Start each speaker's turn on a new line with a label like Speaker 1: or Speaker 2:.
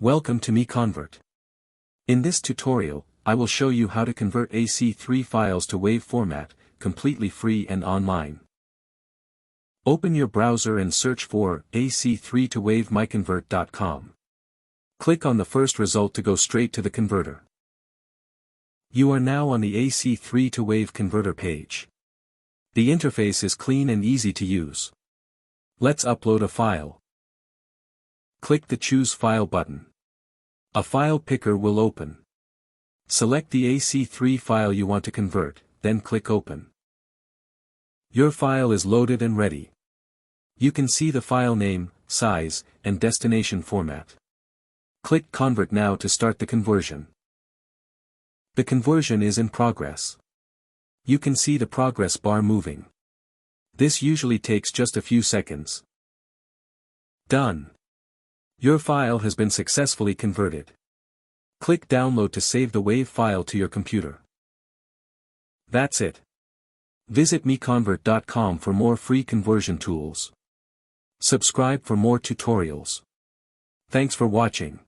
Speaker 1: Welcome to MiConvert. In this tutorial, I will show you how to convert AC3 files to WAV format, completely free and online. Open your browser and search for AC3 to WAV MiConvert.com. Click on the first result to go straight to the converter. You are now on the AC3 to WAV converter page. The interface is clean and easy to use. Let's upload a file. Click the Choose File button. A file picker will open. Select the AC3 file you want to convert, then click Open. Your file is loaded and ready. You can see the file name, size, and destination format. Click Convert now to start the conversion. The conversion is in progress. You can see the progress bar moving. This usually takes just a few seconds. Done. Your file has been successfully converted. Click Download to save the WAV file to your computer. That's it. Visit MiConvert.com for more free conversion tools. Subscribe for more tutorials. Thanks for watching.